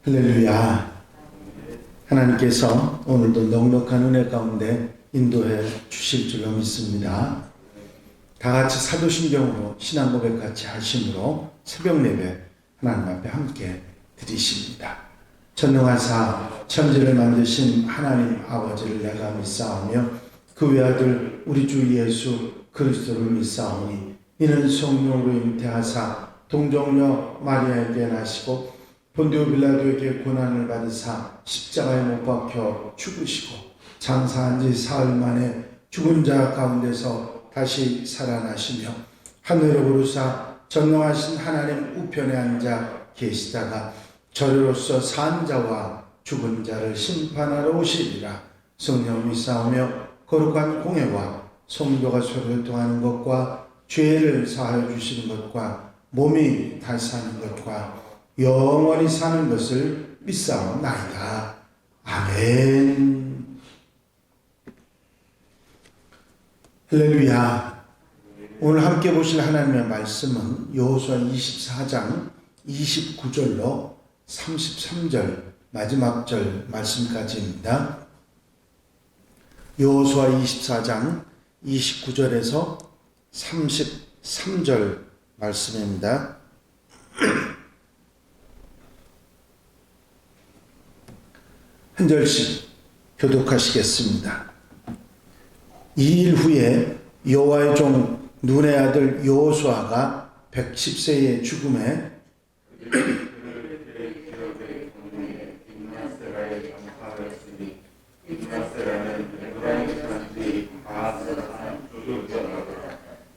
할렐루야. 하나님께서 오늘도 넉넉한 은혜 가운데 인도해 주실 줄로 믿습니다. 다 같이 사도신경으로 신앙 고백 같이 하심으로 새벽 예배 하나님 앞에 함께 드리십니다. 전능하사 천지를 만드신 하나님 아버지를 내가 믿사오며 그 외아들 우리 주 예수 그리스도를 믿사오니 이는 성령으로 잉태하사 동정녀 마리아에게 나시고 본디오 빌라도에게 고난을 받으사 십자가에 못 박혀 죽으시고 장사한 지 사흘 만에 죽은 자 가운데서 다시 살아나시며 하늘로 오르사 전능하신 하나님 우편에 앉아 계시다가 저리로서 산 자와 죽은 자를 심판하러 오시리라. 성령 믿사오며 거룩한 공회와 성도가 서로 교통하는 것과 죄를 사하여 주시는 것과 몸이 다시 사는 것과 영원히 사는 것을 믿사옵나이다. 아멘. 할렐루야. 오늘 함께 보실 하나님의 말씀은 여호수아 24장 29절로 33절 마지막 절 말씀까지입니다. 여호수아 24장 29절에서 33절 말씀입니다. 한 절씩 교독하시겠습니다. 2일 후에 여호와의 종 눈의 아들 여호수아가 110세의 죽음에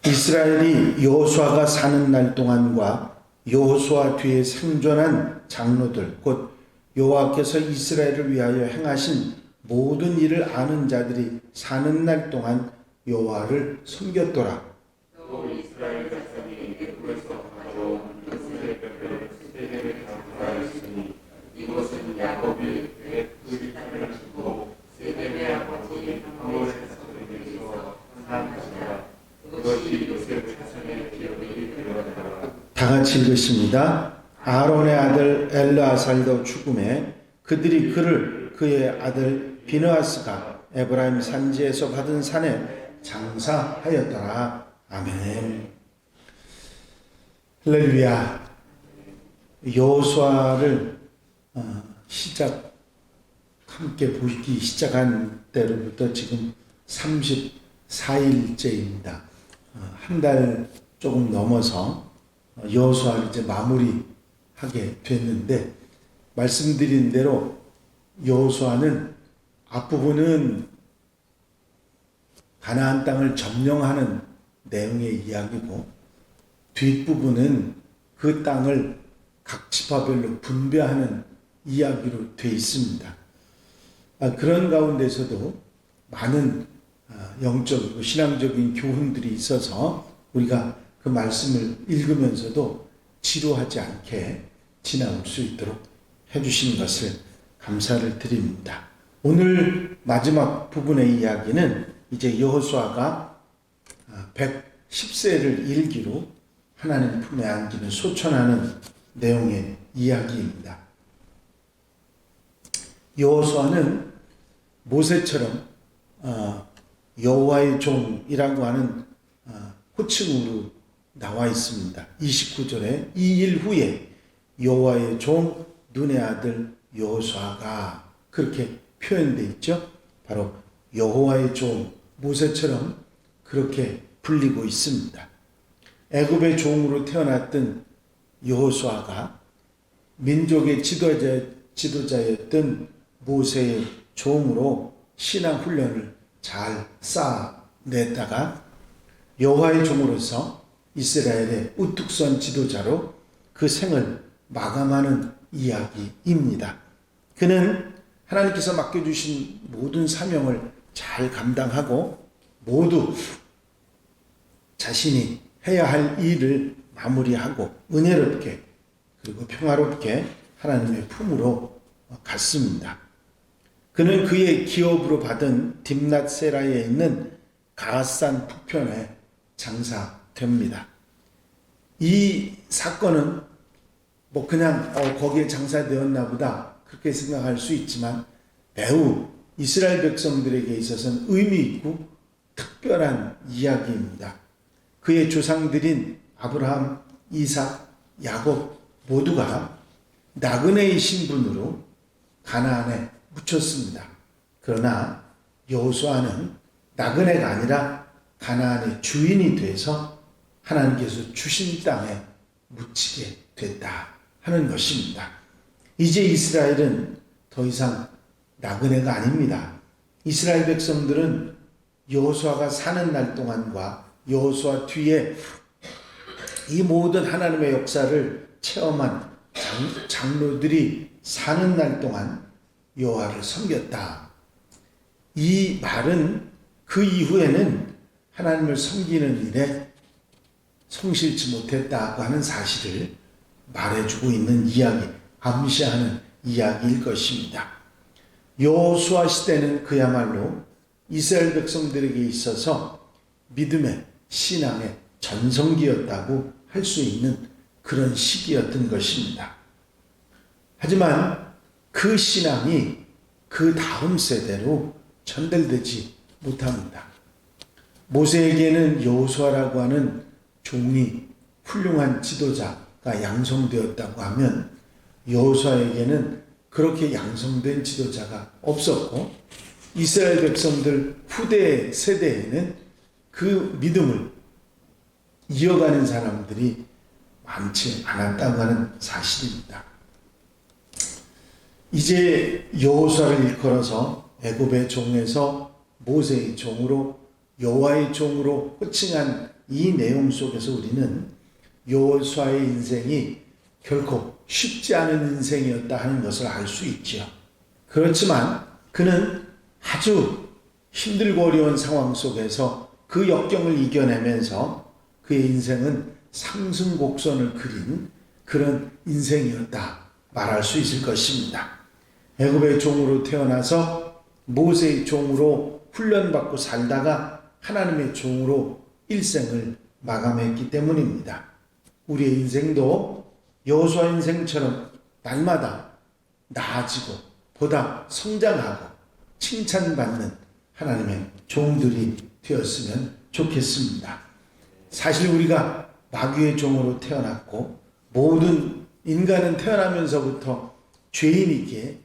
이스라엘이 여호수아가 사는 날 동안과 여호수아 뒤에 생존한 장로들 곧 여호와께서 이스라엘을 위하여 행하신 모든 일을 아는 자들이 사는 날 동안 여호와를 섬겼더라. 또 이스라엘 백성이 애굽에서 가져온 요셉의 뼈를 세겜에 장사하였으니 이것은 야곱이 그 땅을 주고 세겜의 아버지 하몰의 자손에게서 산 것이라. 그것이 요셉 자손의 기업이 되었더라. 다 같이 읽으십니다. 아론의 아들 엘르아살도 죽음에 그들이 그를 그의 아들 비느하스가 에브라임 산지에서 받은 산에 장사하였더라. 아멘. 할렐루야. 여호수아를 함께 보기 시작한 때로부터 지금 34일째입니다. 한 달 조금 넘어서 여호수아를 이제 마무리하게 됐는데, 말씀드린 대로 여호수아는 앞부분은 가나안 땅을 점령하는 내용의 이야기고 뒷부분은 그 땅을 각 지파별로 분배하는 이야기로 되어 있습니다. 그런 가운데서도 많은 영적이고 신앙적인 교훈들이 있어서 우리가 그 말씀을 읽으면서도 지루하지 않게 지나올 수 있도록 해주신 것을 감사를 드립니다. 오늘 마지막 부분의 이야기는 이제 여호수아가 110세를 일기로 하나님 품에 안기는 소천하는 내용의 이야기입니다. 여호수아는 모세처럼 여호와의 종이라고 하는 호칭으로 나와 있습니다. 29절에 2일 후에 여호와의 종 눈의 아들 여호수아가 그렇게 표현되어 있죠. 바로 여호와의 종 모세처럼 그렇게 불리고 있습니다. 애굽의 종으로 태어났던 여호수아가 민족의 지도자였던 모세의 종으로 신앙 훈련을 잘 쌓아냈다가 여호와의 종으로서 이스라엘의 우뚝 선 지도자로 그 생을 마감하는 이야기입니다. 그는 하나님께서 맡겨주신 모든 사명을 잘 감당하고 모두 자신이 해야 할 일을 마무리하고 은혜롭게 그리고 평화롭게 하나님의 품으로 갔습니다. 그는 그의 기업으로 받은 딥낫세라에 있는 가앗산 북편에 장사됩니다. 이 사건은 뭐 그냥 거기에 장사되었나 보다 그렇게 생각할 수 있지만 매우 이스라엘 백성들에게 있어서는 의미 있고 특별한 이야기입니다. 그의 조상들인 아브라함, 이삭, 야곱 모두가 나그네의 신분으로 가나안에 묻혔습니다. 그러나 여호수아는 나그네가 아니라 가나안의 주인이 돼서 하나님께서 주신 땅에 묻히게 됐다 하는 것입니다. 이제 이스라엘은 더 이상 나그네가 아닙니다. 이스라엘 백성들은 여호수아가 사는 날 동안과 여호수아 뒤에 이 모든 하나님의 역사를 체험한 장로들이 사는 날 동안 여호와를 섬겼다. 이 말은 그 이후에는 하나님을 섬기는 일에 성실치 못했다고 하는 사실을 말해주고 있는 이야기, 암시하는 이야기일 것입니다. 여호수아 시대는 그야말로 이스라엘 백성들에게 있어서 믿음의 신앙의 전성기였다고 할 수 있는 그런 시기였던 것입니다. 하지만 그 신앙이 그 다음 세대로 전달되지 못합니다. 모세에게는 여호수아라고 하는 종이 훌륭한 지도자가 양성되었다고 하면 여호수아에게는 그렇게 양성된 지도자가 없었고 이스라엘 백성들 후대 세대에는 그 믿음을 이어가는 사람들이 많지 않았다고 하는 사실입니다. 이제 여호수아를 일컬어서 애굽의 종에서 모세의 종으로 여호와의 종으로 호칭한 이 내용 속에서 우리는 여호수아의 인생이 결코 쉽지 않은 인생이었다 하는 것을 알 수 있지요. 그렇지만 그는 아주 힘들고 어려운 상황 속에서 그 역경을 이겨내면서 그의 인생은 상승곡선을 그린 그런 인생이었다 말할 수 있을 것입니다. 애굽의 종으로 태어나서 모세의 종으로 훈련받고 살다가 하나님의 종으로 일생을 마감했기 때문입니다. 우리의 인생도 여호수아 인생처럼 날마다 나아지고 보다 성장하고 칭찬받는 하나님의 종들이 되었으면 좋겠습니다. 사실 우리가 마귀의 종으로 태어났고 모든 인간은 태어나면서부터 죄인이기에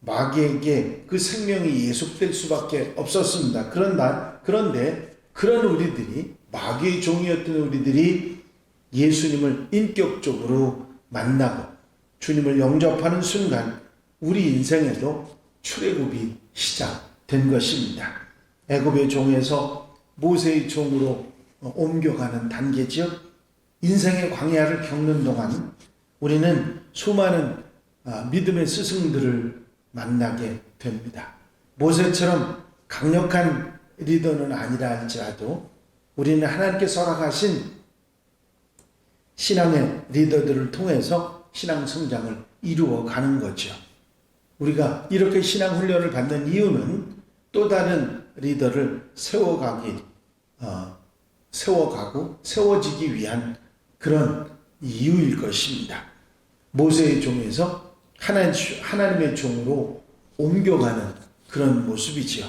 마귀에게 그 생명이 예속될 수밖에 없었습니다. 그런데 그런 우리들이 마귀의 종이었던 우리들이 예수님을 인격적으로 만나고 주님을 영접하는 순간 우리 인생에도 출애굽이 시작된 것입니다. 애굽의 종에서 모세의 종으로 옮겨가는 단계죠. 인생의 광야를 겪는 동안 우리는 수많은 믿음의 스승들을 만나게 됩니다. 모세처럼 강력한 리더는 아니라 할지라도 우리는 하나님께서 허락하신 신앙의 리더들을 통해서 신앙 성장을 이루어 가는 거죠. 우리가 이렇게 신앙 훈련을 받는 이유는 또 다른 리더를 세워지기 위한 그런 이유일 것입니다. 모세의 종에서 하나님의 종으로 옮겨가는 그런 모습이지요.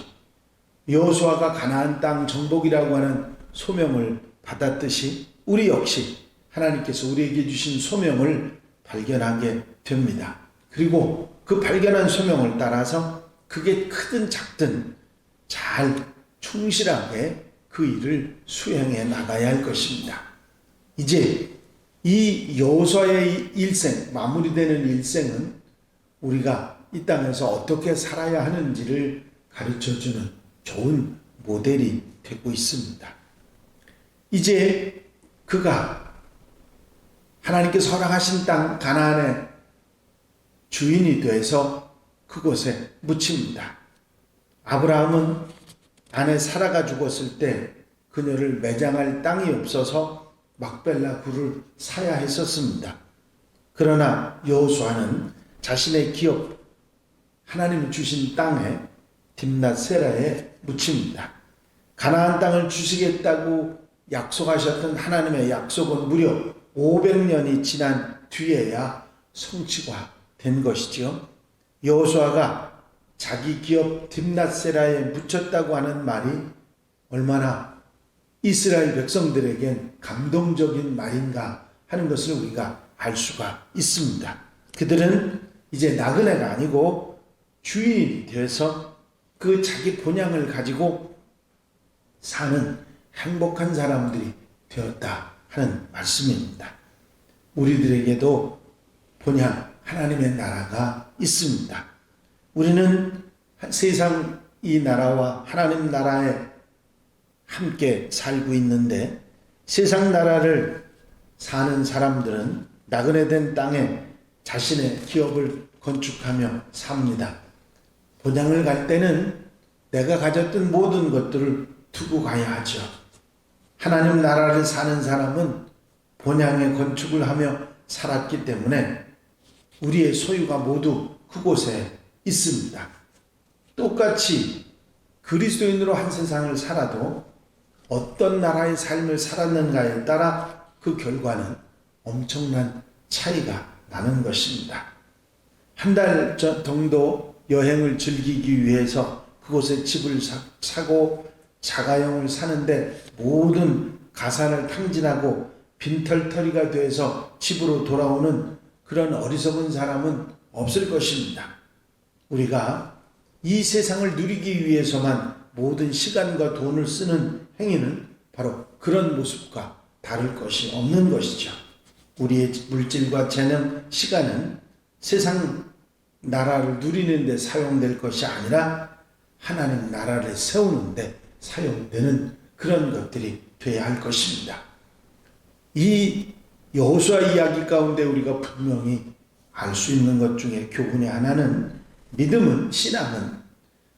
여호수아가 가나안 땅 정복이라고 하는 소명을 받았듯이 우리 역시 하나님께서 우리에게 주신 소명을 발견하게 됩니다. 그리고 그 발견한 소명을 따라서 그게 크든 작든 잘 충실하게 그 일을 수행해 나가야 할 것입니다. 이제 이 여호수아의 일생, 마무리되는 일생은 우리가 이 땅에서 어떻게 살아야 하는지를 가르쳐주는 좋은 모델이 되고 있습니다. 이제 그가 하나님께서 허락하신 땅 가나안의 주인이 돼서 그곳에 묻힙니다. 아브라함은 아내 사라가 죽었을 때 그녀를 매장할 땅이 없어서 막벨라 굴을 사야 했었습니다. 그러나 여호수아는 자신의 기업 하나님이 주신 땅에 딥낫 세라에 묻힙니다. 가나안 땅을 주시겠다고 약속하셨던 하나님의 약속은 무려 500년이 지난 뒤에야 성취가 된 것이지요. 여호수아가 자기 기업 딥낫세라에 묻혔다고 하는 말이 얼마나 이스라엘 백성들에겐 감동적인 말인가 하는 것을 우리가 알 수가 있습니다. 그들은 이제 나그네가 아니고 주인이 되어서 그 자기 본향을 가지고 사는 행복한 사람들이 되었다 하는 말씀입니다. 우리들에게도 본향 하나님의 나라가 있습니다. 우리는 세상 이 나라와 하나님 나라에 함께 살고 있는데, 세상 나라를 사는 사람들은 나그네된 땅에 자신의 기업을 건축하며 삽니다. 본향을 갈 때는 내가 가졌던 모든 것들을 두고 가야 하죠. 하나님 나라를 사는 사람은 본향의 건축을 하며 살았기 때문에 우리의 소유가 모두 그곳에 있습니다. 똑같이 그리스도인으로 한 세상을 살아도 어떤 나라의 삶을 살았는가에 따라 그 결과는 엄청난 차이가 나는 것입니다. 한 달 정도 여행을 즐기기 위해서 그곳에 집을 사고 자가용을 사는데 모든 가산을 탕진하고 빈털터리가 돼서 집으로 돌아오는 그런 어리석은 사람은 없을 것입니다. 우리가 이 세상을 누리기 위해서만 모든 시간과 돈을 쓰는 행위는 바로 그런 모습과 다를 것이 없는 것이죠. 우리의 물질과 재능, 시간은 세상 나라를 누리는 데 사용될 것이 아니라 하나님 나라를 세우는 데 사용되는 그런 것들이 되어야 할 것입니다. 이 여호수아 이야기 가운데 우리가 분명히 알 수 있는 것 중에 교훈의 하나는, 믿음은, 신앙은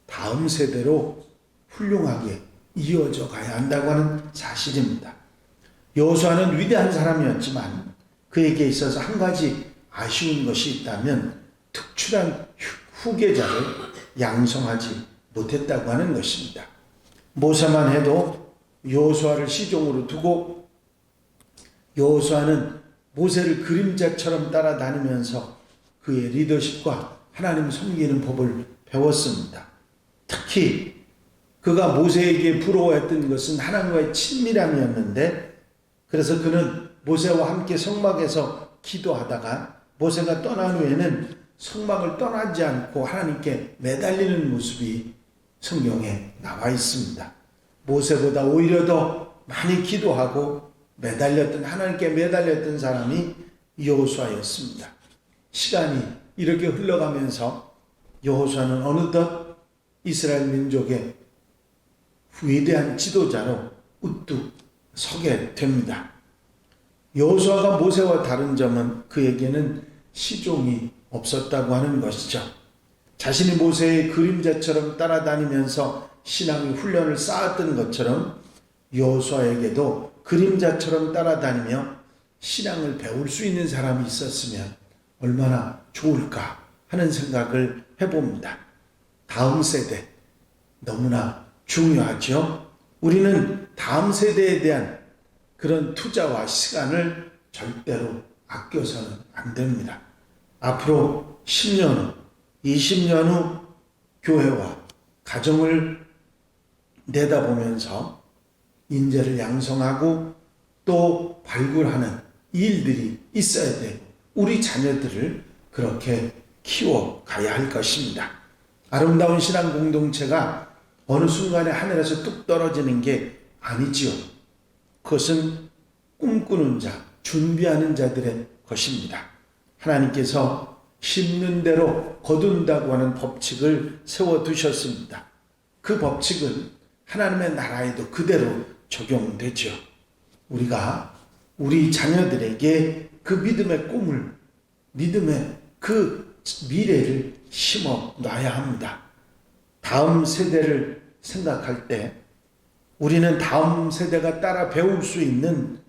다음 세대로 훌륭하게 이어져 가야 한다고 하는 사실입니다. 여호수아는 위대한 사람이었지만 그에게 있어서 한 가지 아쉬운 것이 있다면 특출한 후계자를 양성하지 못했다고 하는 것입니다. 모세만 해도 여호수아를 시종으로 두고 여호수아는 모세를 그림자처럼 따라다니면서 그의 리더십과 하나님 섬기는 법을 배웠습니다. 특히 그가 모세에게 부러워했던 것은 하나님과의 친밀함이었는데, 그래서 그는 모세와 함께 성막에서 기도하다가 모세가 떠난 후에는 성막을 떠나지 않고 하나님께 매달리는 모습이 성경에 나와 있습니다. 모세보다 오히려 더 많이 기도하고 하나님께 매달렸던 사람이 여호수아였습니다. 시간이 이렇게 흘러가면서 여호수아는 어느덧 이스라엘 민족의 위대한 지도자로 우뚝 서게 됩니다. 여호수아가 모세와 다른 점은 그에게는 시종이 없었다고 하는 것이죠. 자신이 모세의 그림자처럼 따라다니면서 신앙의 훈련을 쌓았던 것처럼 여호수아에게도 그림자처럼 따라다니며 신앙을 배울 수 있는 사람이 있었으면 얼마나 좋을까 하는 생각을 해봅니다. 다음 세대 너무나 중요하죠. 우리는 다음 세대에 대한 그런 투자와 시간을 절대로 아껴서는 안 됩니다. 앞으로 10년 후, 20년 후 교회와 가정을 내다보면서 인재를 양성하고 또 발굴하는 일들이 있어야 되고 우리 자녀들을 그렇게 키워가야 할 것입니다. 아름다운 신앙 공동체가 어느 순간에 하늘에서 뚝 떨어지는 게 아니지요. 그것은 꿈꾸는 자, 준비하는 자들의 것입니다. 하나님께서 심는 대로 거둔다고 하는 법칙을 세워두셨습니다. 그 법칙은 하나님의 나라에도 그대로 적용되죠. 우리가 우리 자녀들에게 그 믿음의 꿈을, 믿음의 그 미래를 심어 놔야 합니다. 다음 세대를 생각할 때 우리는 다음 세대가 따라 배울 수 있는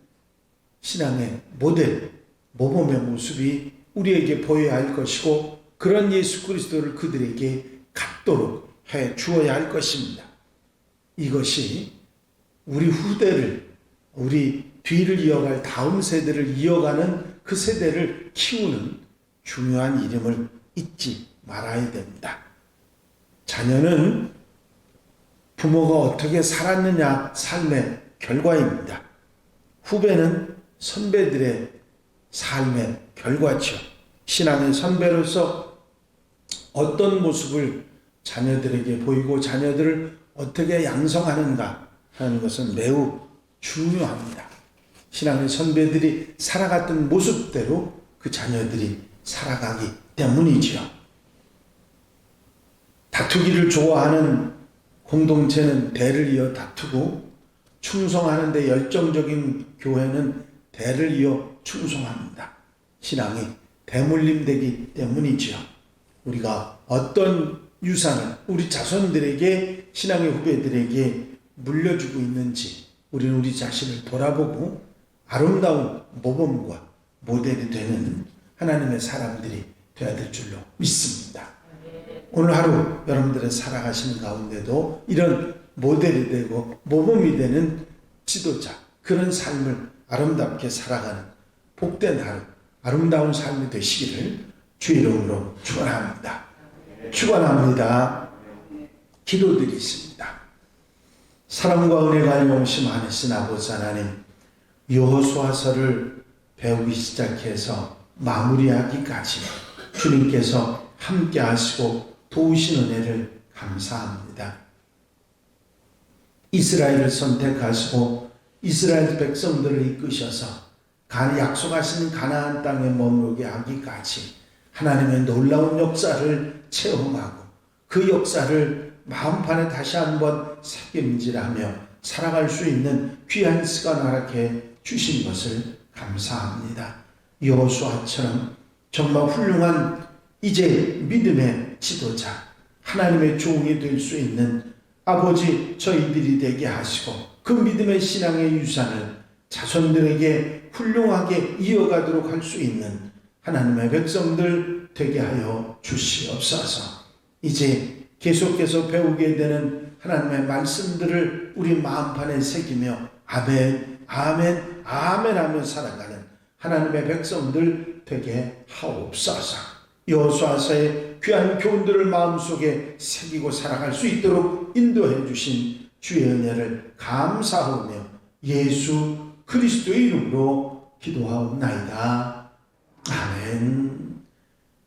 신앙의 모델, 모범의 모습이 우리에게 보여야 할 것이고, 그런 예수 그리스도를 그들에게 갖도록 해 주어야 할 것입니다. 이것이 우리 후대를, 우리 뒤를 이어갈 다음 세대를 이어가는 그 세대를 키우는 중요한 이름을 잊지 말아야 됩니다. 자녀는 부모가 어떻게 살았느냐 삶의 결과입니다. 후배는 선배들의 삶의 결과죠. 신앙의 선배로서 어떤 모습을 자녀들에게 보이고 자녀들을 어떻게 양성하는가 하는 것은 매우 중요합니다. 신앙의 선배들이 살아갔던 모습대로 그 자녀들이 살아가기 때문이지요. 다투기를 좋아하는 공동체는 대를 이어 다투고 충성하는 데 열정적인 교회는 대를 이어 충성합니다. 신앙이 대물림되기 때문이지요. 우리가 어떤 유산을 우리 자손들에게 신앙의 후배들에게 물려주고 있는지 우리는 우리 자신을 돌아보고 아름다운 모범과 모델이 되는 하나님의 사람들이 되어야 될 줄로 믿습니다. 오늘 하루 여러분들의 살아가시는 가운데도 이런 모델이 되고 모범이 되는 지도자, 그런 삶을 아름답게 살아가는 복된 하루, 아름다운 삶이 되시기를 주의 이름으로 축원합니다. 축원합니다. 기도드리십니다. 사랑과 은혜가 용심 많으신 아버지 하나님, 여호수아서를 배우기 시작해서 마무리하기까지 주님께서 함께 하시고 도우신 은혜를 감사합니다. 이스라엘을 선택하시고 이스라엘 백성들을 이끄셔서 약속하신 가나안 땅에 머무르게 하기까지 하나님의 놀라운 역사를 체험하고 그 역사를 마음판에 다시 한번 새김질하며 살아갈 수 있는 귀한 시간 허락해 주신 것을 감사합니다. 여호수아처럼 정말 훌륭한 이제 믿음의 지도자, 하나님의 종이 될 수 있는 아버지 저희들이 되게 하시고 그 믿음의 신앙의 유산을 자손들에게 훌륭하게 이어가도록 할 수 있는 하나님의 백성들 되게 하여 주시옵소서. 이제 계속해서 배우게 되는 하나님의 말씀들을 우리 마음판에 새기며 아멘, 아멘, 아멘 하며 살아가는 하나님의 백성들 되게 하옵소서. 여호수아서의 귀한 교훈들을 마음속에 새기고 살아갈 수 있도록 인도해 주신 주의 은혜를 감사하며 예수 그리스도의 이름으로 기도하옵나이다. 아멘.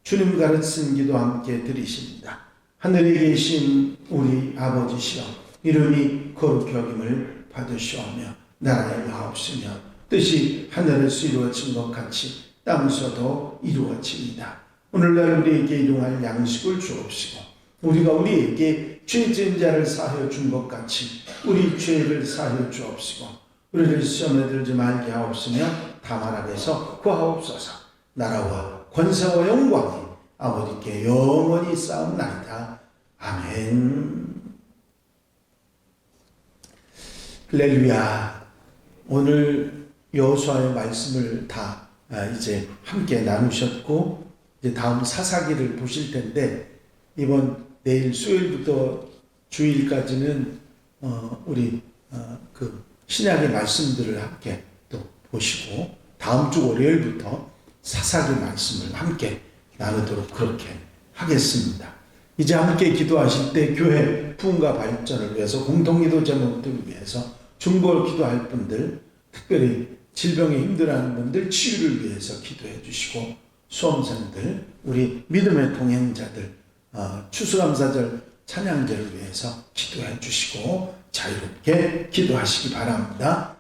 주님 가르친 기도 함께 드리십니다. 하늘에 계신 우리 아버지시여, 이름이 거룩히 여김을 받으시오며 나라의 마옵시며 뜻이 하늘에서 이루어진 것 같이 땅에서도 이루어집니다. 오늘날 우리에게 일용할 양식을 주옵시고 우리가 우리에게 죄 지은 자를 사하여 준 것 같이 우리 죄를 사하여 주옵시고 우리를 시험에 들지 말게 하옵시며 다만 악에서 구하옵소서. 나라와 권세와 영광이 아버지께 영원히 쌓옵나이다. 아멘. 할렐루야. 오늘 여호수아의 말씀을 다 이제 함께 나누셨고 이제 다음 사사기를 보실 텐데 이번 내일 수요일부터 주일까지는 우리 그 신약의 말씀들을 함께 또 보시고 다음 주 월요일부터 사사기 말씀을 함께 나누도록 그렇게 하겠습니다. 이제 함께 기도하실 때 교회 부흥과 발전을 위해서 공동기도 제목들을 위해서 중보를 기도할 분들, 특별히 질병에 힘들어하는 분들 치유를 위해서 기도해 주시고 수험생들, 우리 믿음의 동행자들 추수감사절 찬양제를 위해서 기도해 주시고 자유롭게 기도하시기 바랍니다.